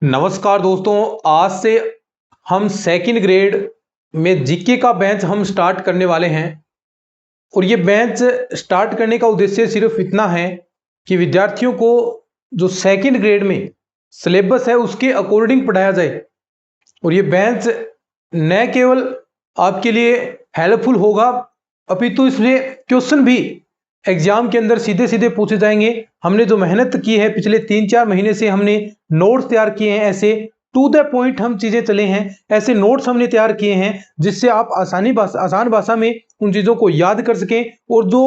नमस्कार दोस्तों, आज से हम सेकंड ग्रेड में जीके का बैच हम स्टार्ट करने वाले हैं। और ये बैच स्टार्ट करने का उद्देश्य सिर्फ इतना है कि विद्यार्थियों को जो सेकंड ग्रेड में सिलेबस है उसके अकॉर्डिंग पढ़ाया जाए। और ये बैच न केवल आपके लिए हेल्पफुल होगा अपितु इसमें क्वेश्चन भी एग्जाम के अंदर सीधे सीधे पूछे जाएंगे। हमने जो मेहनत की है पिछले 3-4 महीने से, हमने नोट्स तैयार किए हैं, ऐसे टू द पॉइंट हम चीजें चले हैं, ऐसे नोट्स हमने तैयार किए हैं जिससे आप आसान भाषा में उन चीजों को याद कर सकें। और जो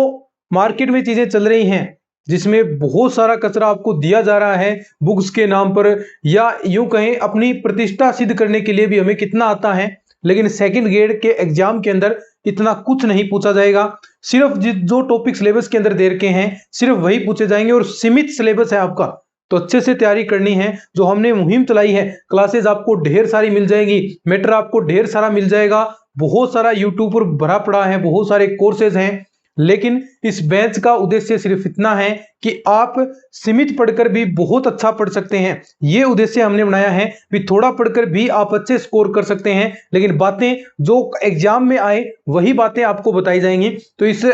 मार्केट में चीजें चल रही हैं जिसमें बहुत सारा कचरा आपको दिया जा रहा है बुक्स के नाम पर, या यूं कहें अपनी प्रतिष्ठा सिद्ध करने के लिए भी हमें कितना आता है, लेकिन सेकंड ग्रेड के एग्जाम के अंदर इतना कुछ नहीं पूछा जाएगा। सिर्फ जो टॉपिक सिलेबस के अंदर दे रखे हैं सिर्फ वही पूछे जाएंगे और सीमित सिलेबस है आपका, तो अच्छे से तैयारी करनी है। जो हमने मुहिम चलाई है, क्लासेस आपको ढेर सारी मिल जाएगी, मैटर आपको ढेर सारा मिल जाएगा, बहुत सारा यूट्यूब पर भरा पड़ा है, बहुत सारे कोर्सेज हैं। लेकिन इस बैच का उद्देश्य सिर्फ इतना है कि आप सीमित पढ़कर भी बहुत अच्छा पढ़ सकते हैं। ये उद्देश्य हमने बनाया है कि थोड़ा पढ़कर भी आप अच्छे स्कोर कर सकते हैं, लेकिन बातें जो एग्जाम में आए वही बातें आपको बताई जाएंगी। तो इस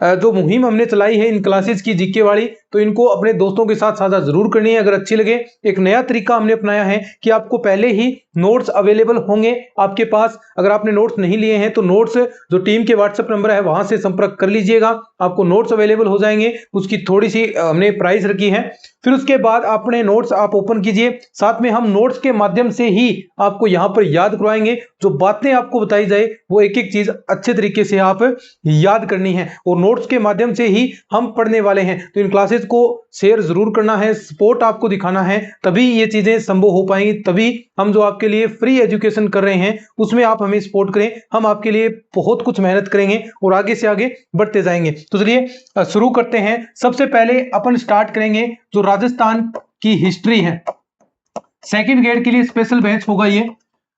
जो मुहिम हमने चलाई है इन क्लासेस की जीके वाली, तो इनको अपने दोस्तों के साथ साझा जरूर करनी है अगर अच्छी लगे। एक नया तरीका हमने अपनाया है कि आपको पहले ही नोट्स अवेलेबल होंगे आपके पास। अगर आपने नोट्स नहीं लिए हैं तो नोट्स जो टीम के व्हाट्सएप नंबर है वहां से संपर्क कर लीजिएगा, आपको नोट्स अवेलेबल हो जाएंगे। उसकी थोड़ी सी हमने प्राइस रखी है। फिर उसके बाद अपने नोट्स आप ओपन कीजिए, साथ में हम नोट्स के माध्यम से ही आपको यहां पर याद करवाएंगे। जो बातें आपको बताई जाए वो एक एक चीज अच्छे तरीके से आप याद करनी है और नोट्स के माध्यम से ही हम पढ़ने वाले हैं। तो इन क्लासेस को शेयर जरूर करना है, सपोर्ट आपको दिखाना है, तभी ये चीजें संभव हो पाएंगी। तभी हम जो आपके लिए फ्री एजुकेशन कर रहे हैं उसमें आप हमें सपोर्ट करें, हम आपके लिए बहुत कुछ मेहनत करेंगे और आगे से आगे बढ़ते जाएंगे। तो चलिए शुरू करते हैं। सबसे पहले अपन स्टार्ट करेंगे जो राजस्थान की हिस्ट्री है। सेकंड ग्रेड के लिए स्पेशल बैच होगा ये,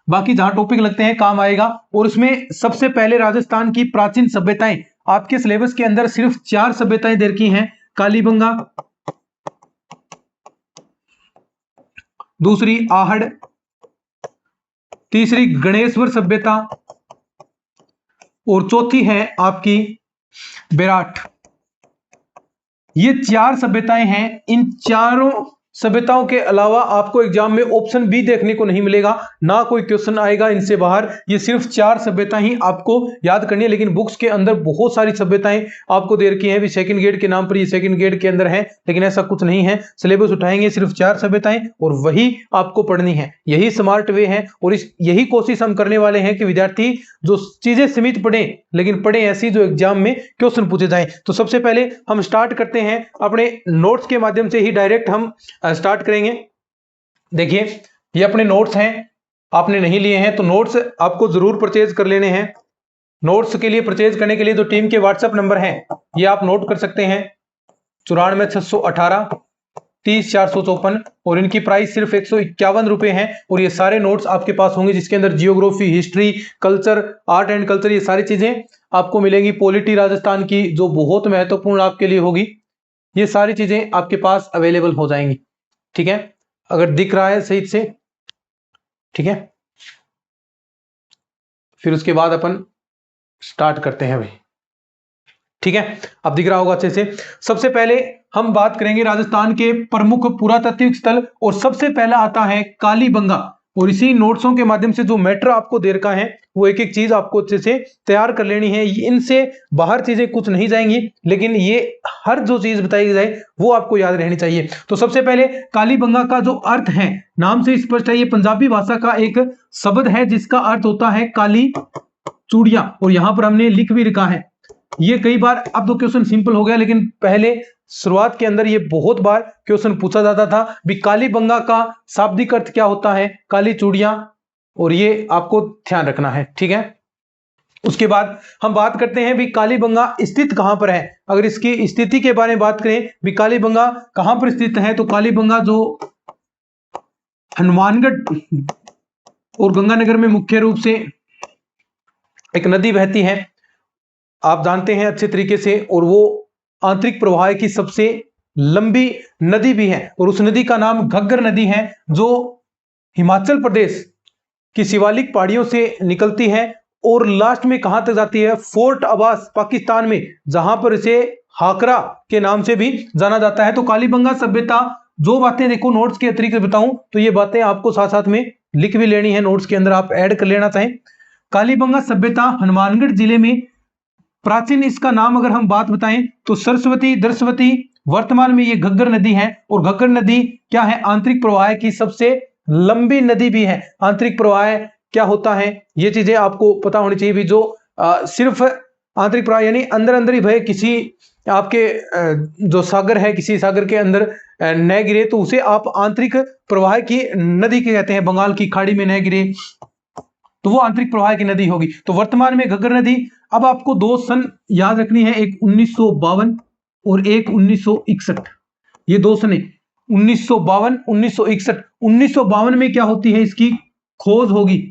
बाकी जहां टॉपिक लगते हैं काम आएगा। और उसमें सबसे पहले राजस्थान की प्राचीन सभ्यताएं, आपके सिलेबस के अंदर सिर्फ 4 सभ्यताएं दे रखी हैं। कालीबंगा, दूसरी आहड़, तीसरी गणेश्वर सभ्यता और चौथी है आपकी बेराट। ये 4 सभ्यताएं हैं। इन चारों सभ्यताओं के अलावा आपको एग्जाम में ऑप्शन भी देखने को नहीं मिलेगा, ना कोई क्वेश्चन आएगा इनसे बाहर। ये सिर्फ 4 सभ्यता ही आपको याद करनी है। लेकिन बुक्स के अंदर बहुत सारी सभ्यताएं आपको दे रखी हैं, भी सेकंड ग्रेड के नाम पर ये सेकंड ग्रेड के अंदर है, लेकिन ऐसा कुछ नहीं है। सिलेबस उठाएंगे सिर्फ 4 सभ्यताएं और वही आपको पढ़नी है। यही स्मार्ट वे है और यही कोशिश हम करने वाले हैं कि विद्यार्थी जो चीजें सीमित पढ़े लेकिन पढ़े ऐसी जो एग्जाम में क्वेश्चन पूछे जाएं। तो सबसे पहले हम स्टार्ट करते हैं अपने नोट्स के माध्यम से ही, डायरेक्ट हम स्टार्ट करेंगे। देखिए ये अपने नोट्स हैं, आपने नहीं लिए हैं तो नोट्स आपको जरूर परचेज कर लेने हैं। नोट्स के लिए परचेज करने के लिए जो टीम के व्हाट्सएप नंबर हैं ये आप नोट कर सकते हैं, 94 618 30 454, और इनकी प्राइस सिर्फ 151 रुपए है। और ये सारे नोट्स आपके पास होंगे जिसके अंदर geography, history, culture, art and culture, ये सारी चीजें आपको मिलेंगी। पॉलिटी राजस्थान की जो बहुत महत्वपूर्ण आपके लिए होगी, ये सारी चीजें आपके पास अवेलेबल हो जाएंगी। ठीक है, अगर दिख रहा है सही से, ठीक है। फिर उसके बाद अपन स्टार्ट करते हैं भाई, ठीक है। अब दिख रहा होगा अच्छे से। सबसे पहले हम बात करेंगे राजस्थान के प्रमुख पुरातात्विक स्थल, और सबसे पहला आता है कालीबंगा। और इसी नोट्सों के माध्यम से जो मैटर आपको दे रखा है वो एक एक चीज आपको अच्छे से तैयार कर लेनी है। इनसे बाहर चीजें कुछ नहीं जाएंगी, लेकिन ये हर जो चीज बताई जाए वो आपको याद रहनी चाहिए। तो सबसे पहले कालीबंगा का जो अर्थ है, नाम से स्पष्ट है, ये पंजाबी भाषा का एक शब्द है जिसका अर्थ होता है काली चूड़िया। और यहां पर हमने लिख भी रखा है। ये कई बार, अब तो क्वेश्चन सिंपल हो गया, लेकिन पहले शुरुआत के अंदर ये बहुत बार क्वेश्चन पूछा जाता था भी कालीबंगा का शाब्दिक अर्थ क्या होता है, काली चूड़ियां, और ये आपको ध्यान रखना है, ठीक है। उसके बाद हम बात करते हैं भी कालीबंगा स्थित कहां पर है। अगर इसकी स्थिति के बारे में बात करें भी कालीबंगा कहां पर स्थित है, तो कालीबंगा जो हनुमानगढ़ और गंगानगर में मुख्य रूप से एक नदी बहती है, आप जानते हैं अच्छे तरीके से, और वो आंतरिक प्रवाह की सबसे लंबी नदी भी है। और उस नदी का नाम घग्गर नदी है, जो हिमाचल प्रदेश की शिवालिक पहाड़ियों से निकलती है और लास्ट में कहां तक जाती है, फोर्ट अब्बास पाकिस्तान में, जहां पर इसे हाकरा के नाम से भी जाना जाता है। तो कालीबंगा सभ्यता, जो बातें देखो नोट्स के अतिरिक्त बताऊं तो ये बातें आपको साथ साथ में लिख भी लेनी है, नोट्स के अंदर आप ऐड कर लेना चाहें। कालीबंगा सभ्यता हनुमानगढ़ जिले में प्राचीन, इसका नाम अगर हम बात बताएं तो सरस्वती, दरस्वती, वर्तमान में ये घग्गर नदी है और घग्गर नदी क्या है, आंतरिक प्रवाह की सबसे लंबी नदी भी है। आंतरिक प्रवाह क्या होता है ये चीजें आपको पता होनी चाहिए भी। जो सिर्फ आंतरिक प्रवाह यानी अंदर अंदर ही भय किसी आपके जो सागर है, किसी सागर के अंदर न गिरे तो उसे आप आंतरिक प्रवाह की नदी के कहते हैं। बंगाल की खाड़ी में न गिरे तो वो आंतरिक प्रवाह की नदी होगी। तो वर्तमान में घग्गर नदी। अब आपको दो सन याद रखनी है, एक 1952 और एक 1961। ये दो सन है 1952 1961। 1952 में क्या होती है, इसकी खोज होगी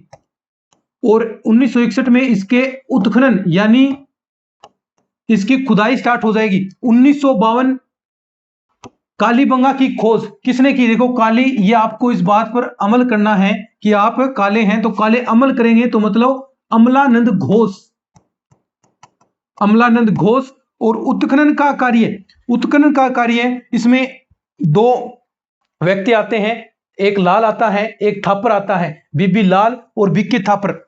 और 1961 में इसके उत्खनन यानी इसकी खुदाई स्टार्ट हो जाएगी। 1952 कालीबंगा की खोज किसने की, देखो काली, ये आपको इस बात पर अमल करना है कि आप काले हैं तो काले अमल करेंगे, तो मतलब अमलानंद घोष, अमलानंद घोष। और उत्खनन का कार्य इसमें दो व्यक्ति आते हैं, एक लाल आता है, एक थापर आता है, बीबी लाल और बीके थापर।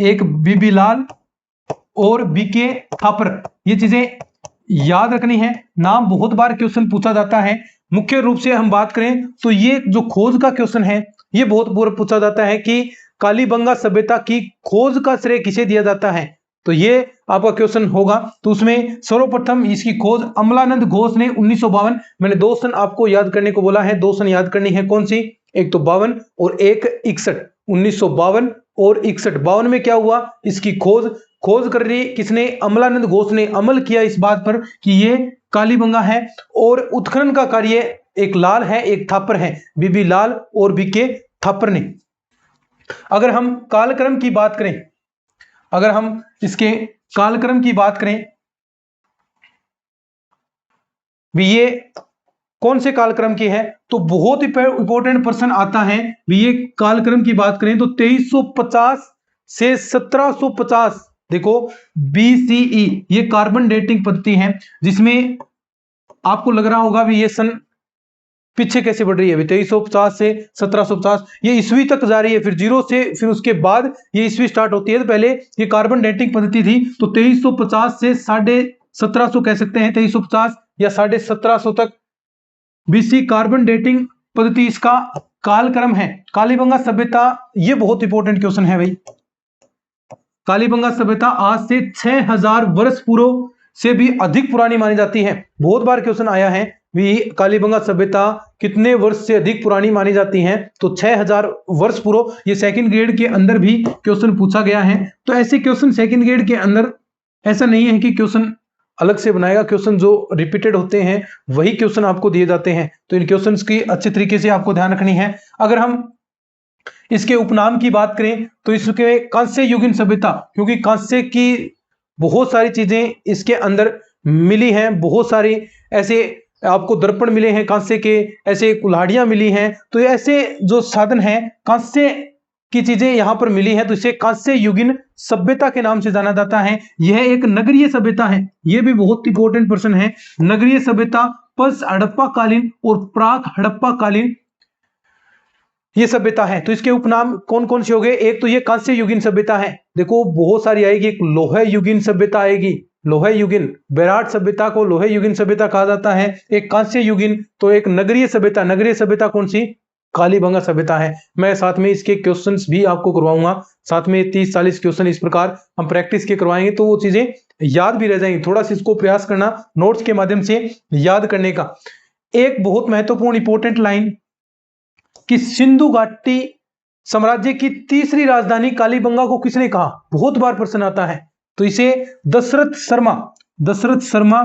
एक बीबी लाल और बीके थापर, ये चीजें याद रखनी है। नाम बहुत बार क्वेश्चन पूछा जाता है। मुख्य रूप से हम बात करें तो ये जो खोज का क्वेश्चन है ये बहुत बार पूछा जाता है कि कालीबंगा सभ्यता की खोज का श्रेय किसे दिया जाता है, तो ये आपका क्वेश्चन होगा। तो उसमें सर्वप्रथम इसकी खोज अमलानंद घोष ने 1952। मैंने दो सन आपको याद करने को बोला है, दो सन याद करनी है। कौन सी, एक तो 52 और एक 61। 1952 और 61। 52 में क्या हुआ, इसकी खोज कर रही किसने, अमलानंद घोष ने अमल किया इस बात पर कि ये कालीबंगा है। और उत्खनन का कार्य एक लाल है एक थापर है, बीबी लाल और बीके थापर ने। अगर हम कालक्रम की बात करें, अगर हम इसके कालक्रम की बात करें भी ये कौन से कालक्रम की है, तो बहुत इंपॉर्टेंट प्रश्न आता है भी। ये कालक्रम की बात करें तो 2350 से 1750, देखो BCE, ये कार्बन डेटिंग पद्धति है जिसमें आपको लग रहा होगा भी ये सन पीछे कैसे बढ़ रही है। 2350 से 1750 ये ईस्वी तक जा रही है, फिर जीरो से फिर उसके बाद ये ईस्वी स्टार्ट होती है। तो पहले ये कार्बन डेटिंग पद्धति थी, तो 2350 से 1750 कह सकते हैं, 2350 या 1750 तक BC कार्बन डेटिंग पद्धति इसका कालक्रम है। कालीबंगा सभ्यता, ये बहुत इंपॉर्टेंट क्वेश्चन है भाई। कालीबंगा सभ्यता आज से 6000 वर्ष पूर्व से भी अधिक पुरानी मानी जाती है। बहुत बार क्वेश्चन आया है भी कालीबंगा सभ्यता कितने वर्ष से अधिक पुरानी मानी जाती है, तो 6000 वर्ष पूर्व। ये सेकंड ग्रेड के अंदर भी क्वेश्चन पूछा गया है। तो ऐसे क्वेश्चन सेकंड ग्रेड के अंदर ऐसा नहीं है कि क्वेश्चन अलग से बनाएगा, क्वेश्चन जो रिपीटेड होते हैं वही क्वेश्चन आपको दिए जाते हैं। तो इन क्वेश्चंस की अच्छे तरीके से आपको ध्यान रखनी है। अगर हम इसके उपनाम की बात करें तो इसके कांस्य युगीन सभ्यता, क्योंकि कांस्य की बहुत सारी चीजें इसके अंदर मिली हैं, बहुत सारी ऐसे आपको दर्पण मिले हैं कांस्य के, ऐसे कुल्हाड़ियां मिली हैं। तो ऐसे जो साधन हैं कांस्य की चीजें यहां पर मिली है, तो इसे कांस्य युगीन सभ्यता के नाम से जाना जाता है। यह एक नगरीय सभ्यता है, यह भी बहुत इंपॉर्टेंट प्रश्न है। नगरीय सभ्यता पल्स हड़प्पा कालीन और प्राक हड़प्पा कालीन ये सभ्यता है। तो इसके उपनाम कौन कौन से हो गए, एक तो ये कांस्य युगीन सभ्यता है, देखो बहुत सारी आएगी। एक लोहे युगीन सभ्यता आएगी, लोहे युगीन, बैराट सभ्यता को लोहे युगीन सभ्यता कहा जाता है। एक कांस्य युगीन, तो एक नगरीय सभ्यता, नगरीय सभ्यता कौन सी, कालीबंगा सभ्यता है। मैं साथ में इसके क्वेश्चंस भी आपको करवाऊंगा, साथ में 30-40 क्वेश्चन इस प्रकार हम प्रैक्टिस के करवाएंगे, तो वो चीजें याद भी रह जाएंगी। थोड़ा सा इसको प्रयास करना नोट्स के माध्यम से याद करने का। एक बहुत महत्वपूर्ण इंपॉर्टेंट लाइन कि सिंधु घाटी साम्राज्य की तीसरी राजधानी कालीबंगा को किसने कहा, बहुत बार प्रश्न आता है। तो इसे दशरथ शर्मा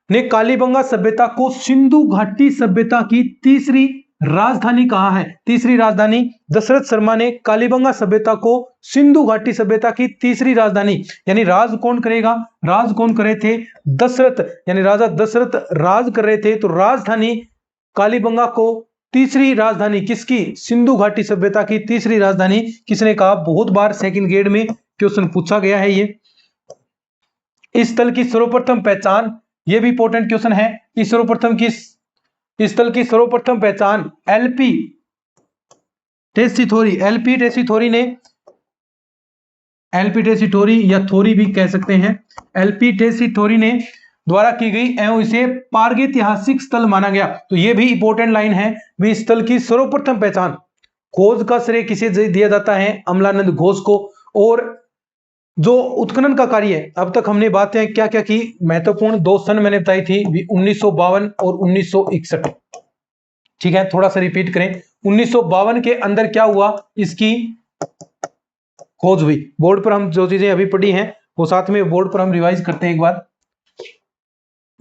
ने कालीबंगा सभ्यता को सिंधु घाटी सभ्यता की तीसरी राजधानी कहा है। तीसरी राजधानी, दशरथ शर्मा ने कालीबंगा सभ्यता को सिंधु घाटी सभ्यता की तीसरी राजधानी, यानी राज कौन करेगा, राज कौन करे थे, दशरथ, यानी राजा दशरथ राज कर रहे थे। तो राजधानी कालीबंगा को तीसरी राजधानी किसकी? सिंधु घाटी सभ्यता की तीसरी राजधानी किसने कहा? बहुत बार सेकंड ग्रेड में क्वेश्चन पूछा गया है ये। इस स्थल की सर्वप्रथम पहचान, ये भी इंपॉर्टेंट क्वेश्चन है। इस स्थल की सर्वप्रथम पहचान एलपी टेसीथोरी या थोरी भी कह सकते हैं, एलपी टेसीथोरी ने द्वारा की गई एवं इसे प्रागैतिहासिक स्थल माना गया। तो ये भी इंपॉर्टेंट लाइन है, भी स्थल की सर्वप्रथम पहचान। खोज का श्रेय किसे दिया जाता है? अमलानंद घोष को। और जो उत्खनन का कार्य है, अब तक हमने बातें क्या क्या की, महत्वपूर्ण 2 सन मैंने बताई थी, 1952 और 1961। ठीक है, थोड़ा सा रिपीट करें। 1952 के अंदर क्या हुआ? इसकी खोज हुई। बोर्ड पर हम जो चीजें अभी पढ़ी हैं वो साथ में बोर्ड पर हम रिवाइज करते हैं एक बार।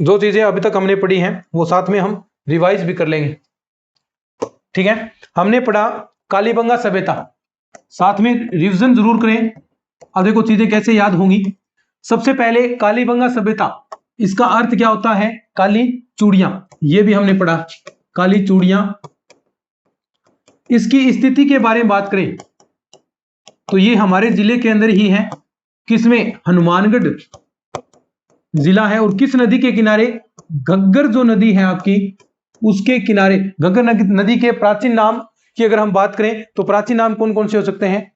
जो चीजें अभी तक हमने पढ़ी हैं वो साथ में हम रिवाइज भी कर लेंगे। ठीक है, हमने पढ़ा कालीबंगा सभ्यता, साथ में रिवीजन जरूर करें। अब देखो चीजें कैसे याद होंगी। सबसे पहले कालीबंगा सभ्यता, इसका अर्थ क्या होता है? काली चूड़ियां, ये भी हमने पढ़ा, काली चूड़ियां। इसकी स्थिति के बारे में बात करें तो ये हमारे जिले के अंदर ही है। किसमें? हनुमानगढ़ जिला है। और किस नदी के किनारे? घग्गर जो नदी है आपकी, उसके किनारे। घग्गर नदी के प्राचीन नाम की अगर हम बात करें तो प्राचीन नाम कौन कौन से हो सकते हैं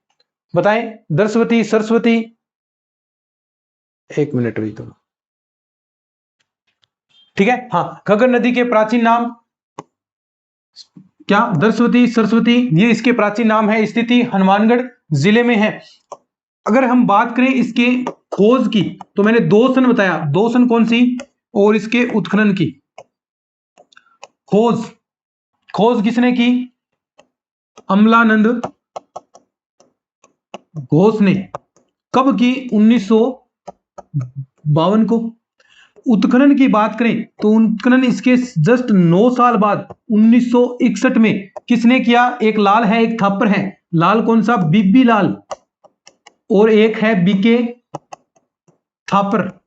बताएं? दर्शवती, सरस्वती। एक मिनट भी तो, ठीक है। हाँ, घग्गर नदी के प्राचीन नाम क्या? दर्शवती, सरस्वती, ये इसके प्राचीन नाम है। स्थिति हनुमानगढ़ जिले में है। अगर हम बात करें इसके खोज की तो मैंने 2 सन बताया। 2 सन कौन सी? और इसके उत्खनन की। खोज किसने की? अमलानंद घोष ने। कब की? 1952 को। उत्खनन की बात करें तो उत्खनन इसके जस्ट 9 साल बाद 1961 में किसने किया? एक लाल है, एक थापर है। लाल कौन सा? बीबी लाल, और एक है बीके थापर।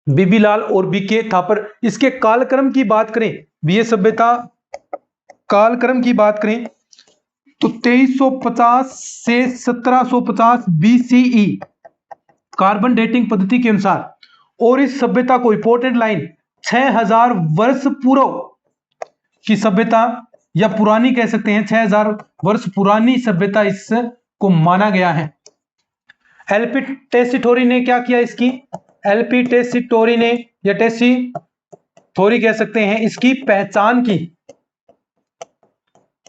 बीबी लाल और बीके थापर। इसके कालक्रम की बात करें, बीए सभ्यता कालक्रम की बात करें तो 2350 से 1750 बीसीई कार्बन डेटिंग पद्धति के अनुसार। और इस सभ्यता को, इंपॉर्टेंट लाइन, 6000 वर्ष पूर्व की सभ्यता या पुरानी कह सकते हैं, 6000 वर्ष पुरानी सभ्यता इसको माना गया है। एलपी टेसीथोरी ने क्या किया? इसकी एलपी टेसीथोरी ने या टेसीथोरी कह सकते हैं, इसकी पहचान की,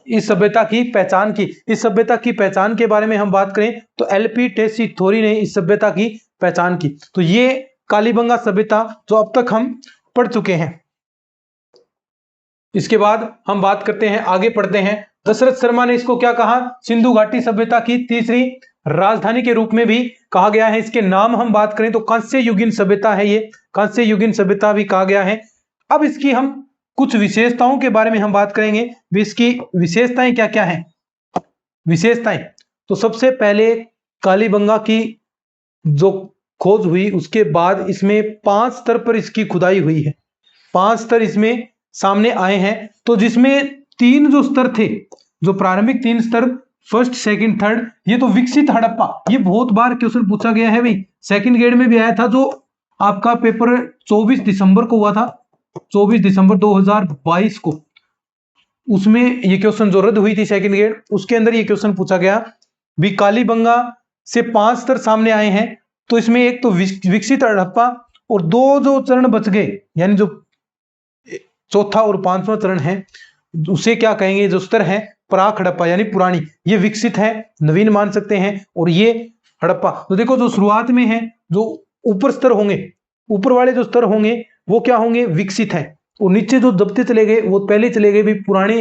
इस सभ्यता की पहचान की। इस सभ्यता की पहचान के बारे में हम बात करें तो एलपी टेसीथोरी ने इस सभ्यता की पहचान की। तो ये कालीबंगा सभ्यता जो अब तक हम पढ़ चुके हैं। इसके बाद हम बात करते हैं, आगे पढ़ते हैं। दशरथ शर्मा ने इसको क्या कहा? सिंधु घाटी सभ्यता की तीसरी राजधानी के रूप में भी कहा गया है। इसके नाम हम बात करें तो कांस्य युगीन सभ्यता है, ये कांस्य युगीन सभ्यता भी कहा गया है। अब इसकी हम कुछ विशेषताओं के बारे में हम बात करेंगे। इसकी विशेषताएं क्या क्या हैं? विशेषताएं तो सबसे पहले कालीबंगा की जो खोज हुई उसके बाद इसमें 5 स्तर पर इसकी खुदाई हुई है। 5 स्तर इसमें सामने आए हैं। तो जिसमें 3 जो स्तर थे, जो प्रारंभिक 3 स्तर, फर्स्ट, सेकंड, थर्ड, ये तो विकसित हड़प्पा, ये बहुत बार क्वेश्चन पूछा गया है भाई, सेकंड ग्रेड में भी आया था, जो आपका पेपर 24 दिसंबर को हुआ था, 24 दिसंबर 2022 को। उसमें ये क्वेश्चन जो रद्द हुई थी सेकंड ग्रेड, उसके अंदर ये क्वेश्चन पूछा गया भी कालीबंगा से 5 स्तर सामने आए हैं। तो इसमें एक तो विकसित हड़प्पा और 2 जो चरण बच गए, यानी जो चौथा और 5वां चरण है, उसे क्या कहेंगे? जो स्तर है प्राक हड़प्पा यानी पुरानी, ये विकसित है, नवीन मान सकते हैं, और ये हड़प्पा। तो देखो जो शुरुआत में है, जो ऊपर स्तर होंगे, ऊपर वाले जो स्तर होंगे वो क्या होंगे? विकसित है, और नीचे जो दबते चले गए वो पहले चले गए भी पुराने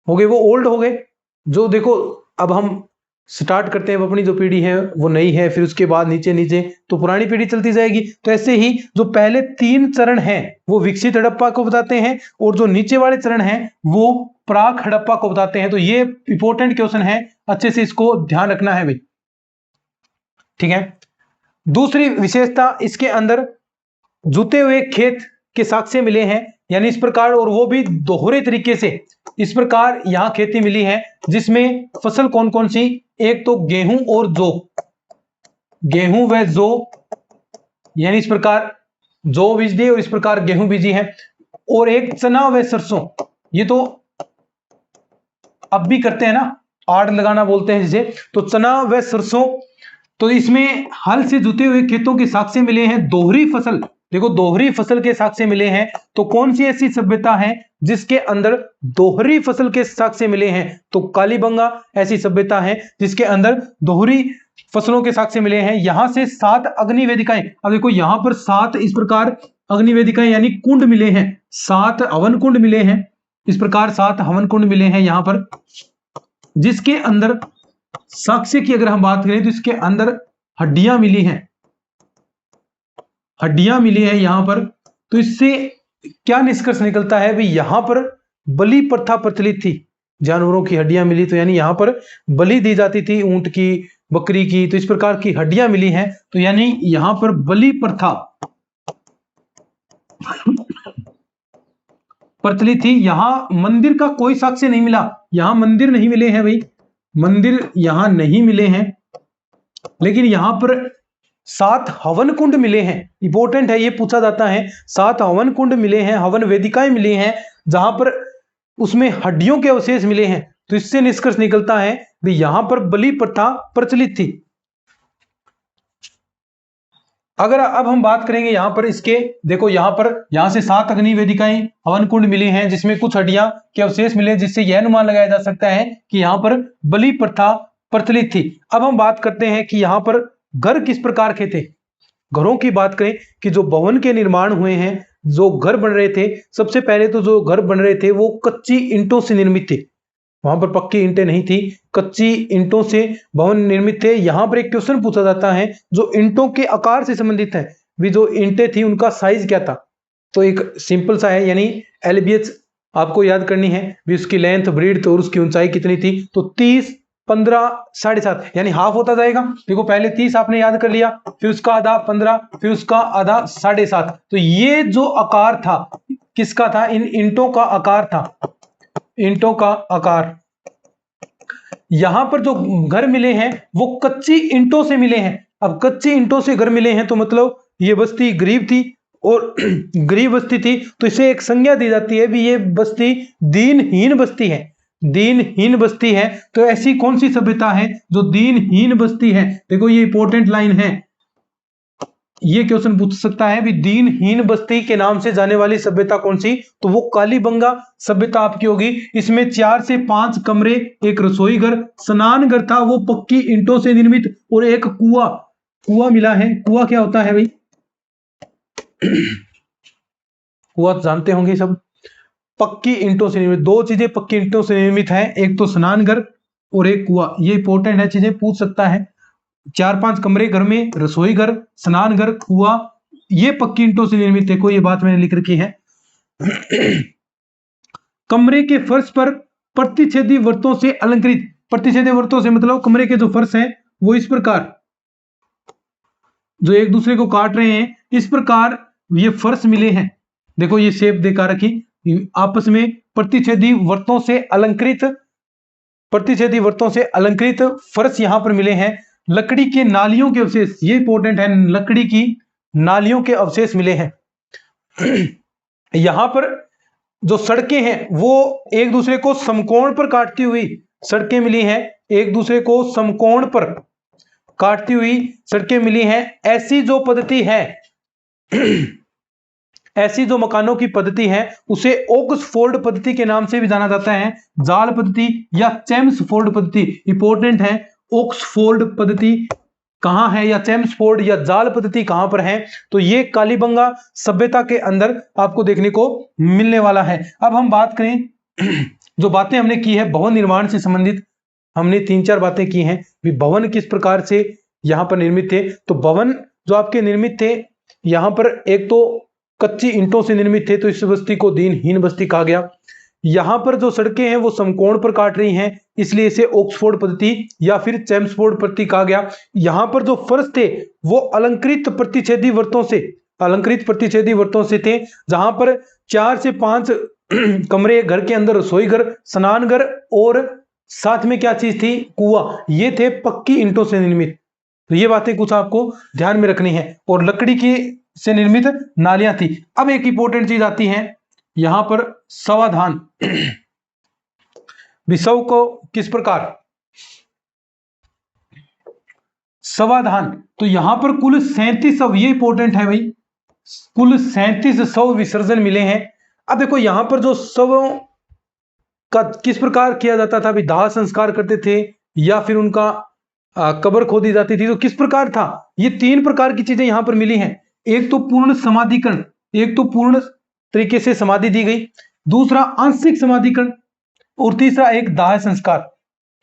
हो गए, वो ओल्ड हो गए। जो देखो अब हम स्टार्ट करते हैं, अपनी जो पीढ़ी है वो नई है, फिर उसके बाद नीचे नीचे तो पुरानी पीढ़ी चलती जाएगी। तो ऐसे ही जो पहले 3 चरण हैं वो विकसित हड़प्पा को बताते हैं, और जो नीचे वाले चरण हैं वो प्राक हड़प्पा को बताते हैं। तो ये इंपॉर्टेंट क्वेश्चन है, अच्छे से इसको ध्यान रखना है भाई, ठीक है। दूसरी विशेषता, इसके अंदर जुते हुए खेत के साक्ष्य मिले हैं। यानी इस प्रकार, और वो भी दोहरे तरीके से। इस प्रकार यहां खेती मिली है जिसमें फसल कौन कौन सी, एक तो गेहूं और जौ, गेहूं व जौ, यानी इस प्रकार जौ बीज दिए और इस प्रकार गेहूं बीजी है। और एक चना व सरसों, ये तो अब भी करते हैं ना, आड़ लगाना बोलते हैं जिसे, तो चना व सरसों। तो इसमें हल से जुते हुए खेतों के साक्ष्य मिले हैं। दोहरी फसल, देखो दोहरी फसल के साक्ष्य मिले हैं, तो कौन सी ऐसी सभ्यता है जिसके अंदर दोहरी फसल के साक्ष्य मिले हैं, तो कालीबंगा ऐसी सभ्यता है जिसके अंदर दोहरी फसलों के साक्ष्य मिले हैं। यहां से 7 अग्नि वेदिकाएं, अब देखो यहां पर 7 इस प्रकार अग्नि वेदिकाएं यानी कुंड मिले हैं, 7 हवन कुंड मिले हैं, इस प्रकार 7 हवन कुंड मिले हैं यहां पर, जिसके अंदर साक्ष्य की अगर हम बात करें तो इसके अंदर हड्डियां मिली हैं, हड्डियां मिली है यहां पर। तो इससे क्या निष्कर्ष निकलता है भाई, यहां पर बलि प्रथा प्रचलित थी, जानवरों की हड्डियां मिली, तो यानी यहां पर बलि दी जाती थी, ऊंट की, बकरी की, तो इस प्रकार की हड्डियां मिली हैं, तो यानी यहां पर बलि प्रथा प्रचलित थी। यहां मंदिर का कोई साक्ष्य नहीं मिला, यहां मंदिर नहीं मिले हैं भाई, मंदिर यहां नहीं मिले हैं, लेकिन यहां पर 7 हवन कुंड मिले हैं। इंपॉर्टेंट है, ये पूछा जाता है, 7 हवन कुंड मिले हैं, हवन वेदिकाएं मिली हैं, जहां पर उसमें हड्डियों के अवशेष मिले हैं। तो इससे निष्कर्ष निकलता है कि यहां पर बलि प्रथा प्रचलित थी। अगर अब हम बात करेंगे यहां पर इसके, देखो यहां पर, यहां से 7 अग्नि वेदिकाएं हवन कुंड मिली हैं जिसमें कुछ हड्डियां के अवशेष मिले, जिससे यह अनुमान लगाया जा सकता है कि यहां पर बलि प्रथा प्रचलित थी। अब हम बात करते हैं कि यहां पर घर किस प्रकार के थे। घरों की बात करें कि जो भवन के निर्माण हुए हैं, जो घर बन रहे थे, सबसे पहले तो जो घर बन रहे थे वो कच्ची ईंटों से निर्मित थे, वहां पर पक्की ईंटें नहीं थी, कच्ची ईंटों से भवन निर्मित थे। यहां पर एक क्वेश्चन पूछा जाता है जो ईंटों के आकार से संबंधित है, भी जो ईंटें थी उनका साइज क्या था, तो एक सिंपल सा है, यानी LBH आपको याद करनी है, भी उसकी लेंथ, ब्रीड्थ और उसकी ऊंचाई कितनी थी, तो 30, 15, 7.5, यानी हाफ होता जाएगा। देखो पहले 30 आपने याद कर लिया, फिर उसका आधा 15, फिर उसका आधा 7.5, तो ये जो आकार था किसका था, इन ईंटों का आकार था, ईंटों का आकार। यहां पर जो घर मिले हैं वो कच्ची ईंटों से मिले हैं। अब कच्ची ईंटों से घर मिले हैं तो मतलब ये बस्ती गरीब थी, और गरीब बस्ती थी, तो इसे एक संज्ञा दी जाती है भी ये बस्ती दीनहीन बस्ती है, दीनहीन बस्ती है। तो ऐसी कौन सी सभ्यता है जो दीनहीन बस्ती है, देखो ये इंपॉर्टेंट लाइन है, ये क्वेश्चन पूछ सकता है भी दीनहीन बस्ती के नाम से जाने वाली सभ्यता कौन सी, तो वो कालीबंगा सभ्यता आपकी होगी। इसमें 4 से 5 कमरे, एक रसोई घर, स्नान घर था वो पक्की ईंटों से निर्मित, और एक कुआं, कुआं मिला है। कुआं क्या होता है भाई, कुआं जानते होंगे सब, पक्की ईंटों से निर्मित, 2 चीजें पक्की ईंटों से निर्मित है, एक तो स्नान घर और एक कुआं, ये इंपॉर्टेंट है, चीजें पूछ सकता है। 4-5 कमरे घर में, रसोई घर, स्नान घर, कुआं, ये पक्की ईंटों से निर्मित है, कोई ये बात मैंने लिख रखी है। कमरे के फर्श पर प्रतिच्छेदी वृत्तों से अलंकृत, प्रतिच्छेदी वृत्तों से मतलब कमरे के जो फर्श हैं वो इस प्रकार, जो एक दूसरे को काट रहे हैं, इस प्रकार ये फर्श मिले हैं। देखो ये शेप देखा रखी, आपस में प्रतिच्छेदी वृत्तों से अलंकृत, प्रतिच्छेदी वृत्तों से अलंकृत फर्श यहां पर मिले हैं। लकड़ी के नालियों के अवशेष, ये इंपॉर्टेंट है, लकड़ी की नालियों के अवशेष मिले हैं। यहां पर जो सड़कें हैं वो एक दूसरे को समकोण पर काटती हुई सड़कें मिली हैं, एक दूसरे को समकोण पर काटती हुई सड़कें मिली हैं। ऐसी जो पद्धति है, ऐसी जो मकानों की पद्धति है उसे ऑक्सफोर्ड पद्धति के नाम से भी जाना जाता है, जाल पद्धति या चेम्सफोर्ड पद्धति। इंपॉर्टेंट है, ऑक्सफोर्ड पद्धति कहां है, या चेम्सफोर्ड या जाल पद्धति कहां पर है, तो ये कालीबंगा सभ्यता के अंदर आपको देखने को मिलने वाला है। अब हम बात करें, जो बातें हमने की है भवन निर्माण से संबंधित, हमने 3-4 बातें की हैं भी भवन किस प्रकार से यहां पर निर्मित थे। तो भवन जो आपके निर्मित थे यहां पर एक तो कच्ची ईंटों से निर्मित थे, तो इस बस्ती को दीनहीन बस्ती कहा गया। यहां पर जो सड़कें हैं वो समकोण पर काट रही हैं, इसलिए इसे ऑक्सफोर्ड पद्धति या फिर चेम्सफोर्ड पद्धति कहा गया। यहां पर जो फर्श थे वो अलंकृत प्रतिच्छेदी वृत्तों से, अलंकृत प्रतिच्छेदी वृत्तों से थे, जहां पर 4 से 5 कमरे घर के अंदर, रसोई घर, स्नान घर और साथ में क्या चीज थी, कुआं। ये थे पक्की ईंटों से निर्मित। तो ये बातें कुछ आपको ध्यान में रखनी है। और लकड़ी की से निर्मित नालियां थी। अब एक इंपॉर्टेंट चीज आती है यहां पर, समाधान। विषव को किस प्रकार, समाधान। तो यहां पर कुल 37 शव, ये इंपॉर्टेंट है भाई, कुल 37 शव विसर्जन मिले हैं। अब देखो यहां पर जो शवों का किस प्रकार किया जाता था, अभी दाह संस्कार करते थे या फिर उनका कब्र खोदी जाती थी, तो किस प्रकार था। ये 3 प्रकार की चीजें यहां पर मिली हैं। एक तो पूर्ण समाधिकरण, एक तो पूर्ण तरीके से समाधि दी गई, दूसरा आंशिक समाधिकरण, और तीसरा एक दाह संस्कार,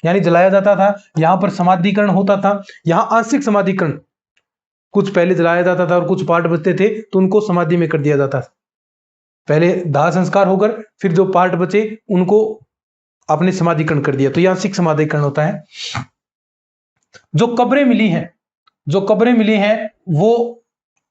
यानी जलाया जाता था, यहां पर समाधिकरण होता था। यहां आंशिक समाधिकरण, कुछ पहले जलाया जाता था और कुछ पार्ट बचते थे तो उनको समाधि में कर दिया जाता था। पहले दाह संस्कार होकर फिर जो पार्ट बचे उनको आपने समाधिकरण कर दिया, तो यह आंशिक समाधिकरण होता है। जो कब्रें मिली हैं, जो कब्रें मिली हैं वो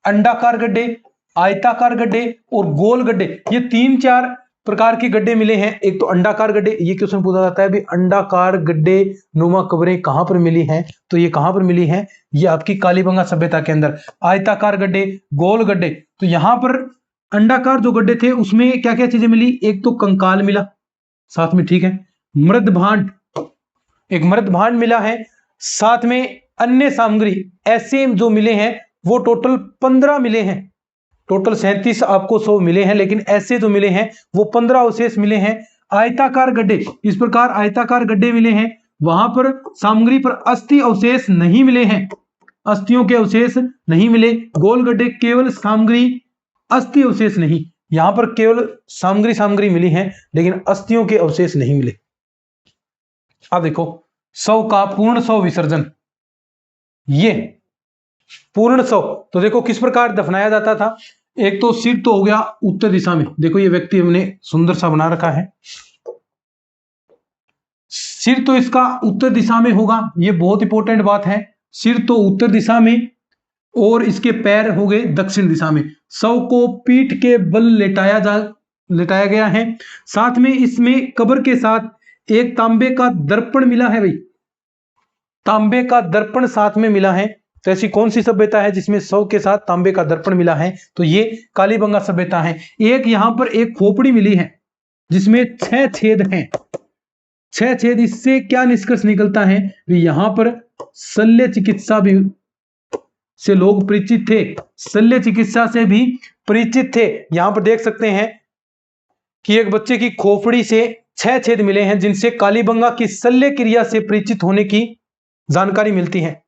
अंडाकार गड्ढे, आयताकार गड्ढे और गोल गड्ढे, ये 3-4 प्रकार के गड्ढे मिले हैं। एक तो अंडाकार गड्ढे, ये क्वेश्चन पूछा जाता है भी अंडाकार गड्ढे नुमा कब्रें कहां पर मिली हैं, तो ये कहां पर मिली हैं, ये आपकी कालीबंगा सभ्यता के अंदर। आयताकार गड्ढे, गोल गड्ढे, तो यहां पर अंडाकार जो गड्ढे थे उसमें क्या क्या चीजें मिली, एक तो कंकाल मिला साथ में, ठीक है, मृद भांड, एक मृद भांड मिला है, साथ में अन्य सामग्री ऐसे जो मिले हैं वो टोटल 15 मिले हैं। टोटल 37 आपको 100 मिले हैं, लेकिन ऐसे जो मिले हैं वो 15 अवशेष मिले हैं। आयताकार गड्ढे, इस प्रकार आयताकार गड्ढे मिले हैं, वहां पर सामग्री पर अस्थि अवशेष नहीं मिले हैं, अस्थियों के अवशेष नहीं मिले। गोल गड्ढे केवल सामग्री, अस्थि अवशेष नहीं, यहां पर केवल सामग्री मिली है लेकिन अस्थियों के अवशेष नहीं मिले। अब देखो शव का पूर्ण शव विसर्जन, ये पूर्ण शव तो देखो किस प्रकार दफनाया जाता था। एक तो सिर तो हो गया उत्तर दिशा में, देखो ये व्यक्ति हमने सुंदर सा बना रखा है, सिर तो इसका उत्तर दिशा में होगा, ये बहुत इंपॉर्टेंट बात है, सिर तो उत्तर दिशा में और इसके पैर हो गए दक्षिण दिशा में। शव को पीठ के बल लेटाया गया है। साथ में इसमें कब्र के साथ एक तांबे का दर्पण मिला है भाई, तांबे का दर्पण साथ में मिला है। तो ऐसी कौन सी सभ्यता है जिसमें शव के साथ तांबे का दर्पण मिला है, तो ये कालीबंगा सभ्यता है। एक यहां पर एक खोपड़ी मिली है जिसमें 6 छेद हैं, 6 छेद। इससे क्या निष्कर्ष निकलता है, यहां पर शल्य चिकित्सा भी से लोग परिचित थे, शल्य चिकित्सा से भी परिचित थे। यहां पर देख सकते हैं कि एक बच्चे की खोपड़ी से 6 छेद मिले हैं जिनसे कालीबंगा की शल्य क्रिया से परिचित होने की जानकारी मिलती है।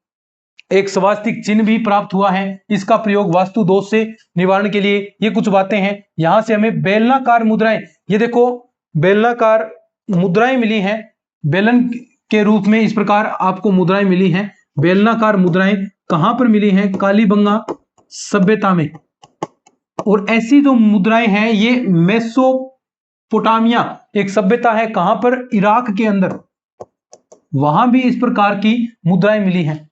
एक स्वास्तिक चिन्ह भी प्राप्त हुआ है, इसका प्रयोग वास्तु दोष से निवारण के लिए। ये कुछ बातें हैं। यहां से हमें बेलनाकार मुद्राएं, ये देखो बेलनाकार मुद्राएं मिली हैं, बेलन के रूप में इस प्रकार आपको मुद्राएं मिली हैं। बेलनाकार मुद्राएं कहां पर मिली हैं, कालीबंगा सभ्यता में। और ऐसी जो मुद्राएं हैं ये मेसोपोटामिया एक सभ्यता है, कहां पर, इराक के अंदर, वहां भी इस प्रकार की मुद्राएं मिली हैं।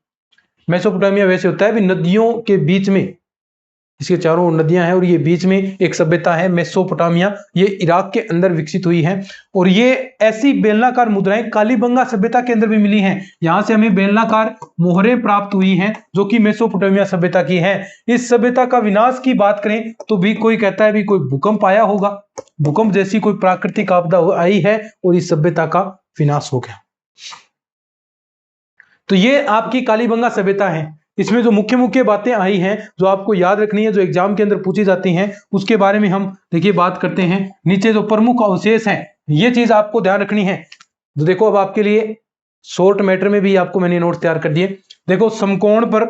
मेसोपोटामिया वैसे होता है भी नदियों के बीच में, इसके चारों ओर नदियां हैं और ये बीच में एक सभ्यता है मेसोपोटामिया, ये इराक के अंदर विकसित हुई है। और ये ऐसी बेलनाकार मुद्राएं कालीबंगा सभ्यता के अंदर भी मिली हैं। यहां से हमें बेलनाकार मोहरें प्राप्त हुई हैं जो कि मेसोपोटामिया सभ्यता की है। इस सभ्यता का विनाश की बात करें तो भी कोई कहता है भी कोई भूकंप आया होगा, भूकंप जैसी कोई प्राकृतिक आपदा आई है और इस सभ्यता का विनाश हो गया। तो ये आपकी कालीबंगा सभ्यता है। इसमें जो मुख्य मुख्य बातें आई हैं जो आपको याद रखनी है, जो एग्जाम के अंदर पूछी जाती हैं, उसके बारे में हम देखिए बात करते हैं। नीचे जो प्रमुख अवशेष हैं ये चीज आपको ध्यान रखनी है। तो देखो अब आपके लिए शॉर्ट मैटर में भी आपको मैंने नोट तैयार कर दिए। देखो समकोण पर,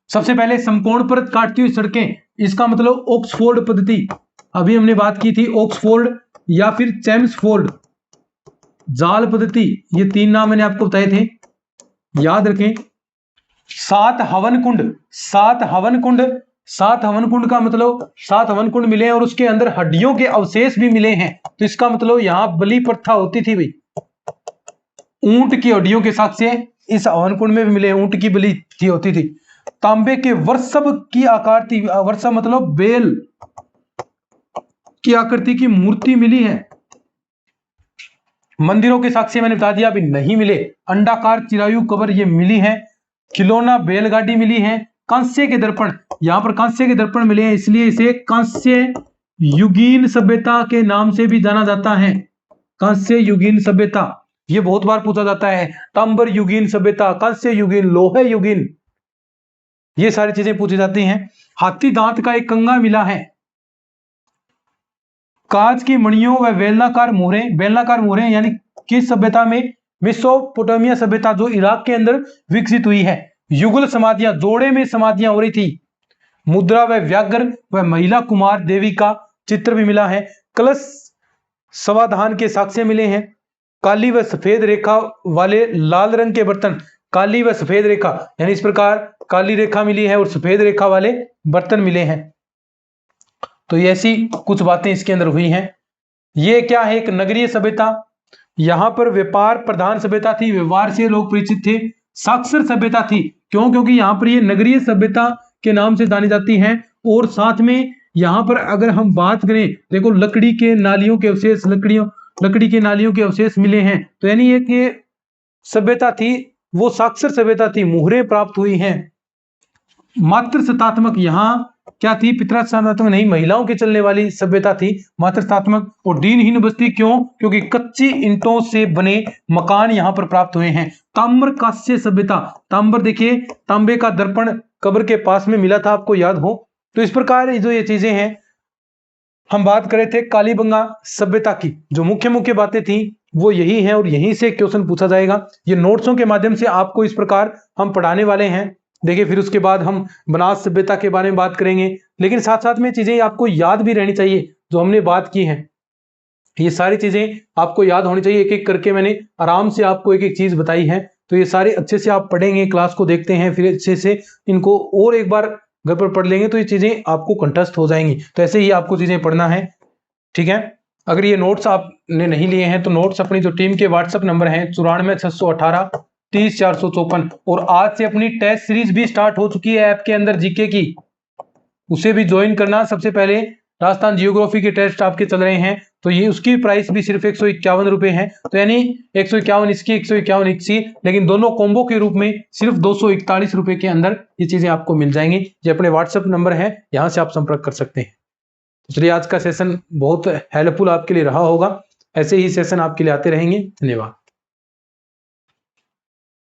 सबसे पहले समकोण पर काटती हुई सड़कें, इसका मतलब ऑक्सफोर्ड पद्धति, अभी हमने बात की थी ऑक्सफोर्ड या फिर चैम्सफोर्ड, जाल पद्धति, ये 3 नाम मैंने आपको बताए थे, याद रखें। 7 हवन कुंड, 7 हवन कुंड, 7 हवन कुंड का मतलब 7 हवन कुंड मिले हैं और उसके अंदर हड्डियों के अवशेष भी मिले हैं। तो इसका मतलब यहां बलि प्रथा होती थी भाई, ऊंट की हड्डियों के साक्ष्य इस हवन कुंड में भी मिले, ऊंट की बलि होती थी। तांबे के वर्षभ की आकार थी, वर्षभ मतलब बेल, की आकृति की मूर्ति मिली है। मंदिरों के साक्ष्य मैंने बता दिया, अभी नहीं मिले। अंडाकार चिरायु कबर ये मिली है। खिलौना बैलगाड़ी मिली है। कांस्य के दर्पण, यहां पर कांस्य के दर्पण मिले हैं, इसलिए इसे कांस्य युगीन सभ्यता के नाम से भी जाना जाता है। कांस्य युगीन सभ्यता, ये बहुत बार पूछा जाता है। तांबर युगीन सभ्यता, कांस्य युगीन, लोहे युगीन, ये सारी चीजें पूछी जाती हैं। हाथी दांत का एक कंगा मिला है। कांच की मणियों व बेलनाकार मोहरें यानी किस सभ्यता में? मेसोपोटामिया सभ्यता, जो इराक के अंदर विकसित हुई है। युगल समाधियां, जोड़े में समाधियां हो रही थी। मुद्रा व व्याघ्र व महिला कुमार देवी का चित्र भी मिला है। कलश समाधान के साक्ष्य मिले हैं। काली व सफेद रेखा वाले लाल रंग के बर्तन, काली व सफेद रेखा यानी इस प्रकार काली रेखा मिली है और सफेद रेखा वाले बर्तन मिले हैं। तो ये ऐसी कुछ बातें इसके अंदर हुई हैं। ये क्या है? एक नगरीय सभ्यता, यहां पर व्यापार प्रधान सभ्यता थी, व्यवहार से लोग परिचित थे। साक्षर सभ्यता थी, क्यों? क्योंकि यहां पर ये नगरीय सभ्यता के नाम से जानी जाती है। और साथ में यहां पर अगर हम बात करें, देखो लकड़ी के नालियों के अवशेष, लकड़ी के नालियों के अवशेष मिले हैं, तो यानी एक ये सभ्यता थी, वो साक्षर सभ्यता थी, मुहरें प्राप्त हुई हैं। मात्र सत्तात्मक, यहां क्या थी? पितृसत्तात्मक नहीं, महिलाओं के चलने वाली सभ्यता थी, मात्र सत्तात्मक। और दीनहीन बस्ती, क्यों? क्योंकि कच्ची ईंटों से बने मकान यहां पर प्राप्त हुए हैं। ताम्र कांस्य सभ्यता, तांबर देखिए, तांबे का दर्पण कब्र के पास में मिला था, आपको याद हो। तो इस प्रकार जो ये चीजें हैं, हम बात करे थे कालीबंगा सभ्यता की, जो मुख्य मुख्य बातें थी वो यही है और यहीं से क्वेश्चन पूछा जाएगा। ये नोट्सों के माध्यम से आपको इस प्रकार हम पढ़ाने वाले हैं। देखिए, फिर उसके बाद हम बनास सभ्यता के बारे में बात करेंगे, लेकिन साथ साथ में चीजें आपको याद भी रहनी चाहिए जो हमने बात की है। ये सारी चीजें आपको याद होनी चाहिए, एक एक करके मैंने आराम से आपको एक एक चीज बताई है। तो ये सारे अच्छे से आप पढ़ेंगे, क्लास को देखते हैं, फिर अच्छे से इनको और एक बार घर पर पढ़ लेंगे तो ये चीजें आपको कंठस्थ हो जाएंगी। तो ऐसे ही आपको चीजें पढ़ना है, ठीक है। अगर ये नोट्स आपने नहीं लिए हैं तो नोट्स अपनी जो टीम के व्हाट्सएप नंबर हैं 94 618 30 454, और आज से अपनी टेस्ट सीरीज भी स्टार्ट हो चुकी है ऐप के अंदर जीके की, उसे भी ज्वाइन करना। सबसे पहले राजस्थान जियोग्राफी के टेस्ट आपके चल रहे हैं, तो ये उसकी प्राइस भी सिर्फ 151 रुपए है। तो यानी 151 इसकी, 151 इसकी, लेकिन दोनों कॉम्बो के रूप में सिर्फ 241 रुपए के अंदर ये चीजें आपको मिल जाएंगी। ये अपने व्हाट्सएप नंबर है, यहां से आप संपर्क कर सकते हैं। चलिए, आज का सेशन बहुत हेल्पफुल आपके लिए रहा होगा, ऐसे ही सेशन आपके लिए आते रहेंगे। धन्यवाद।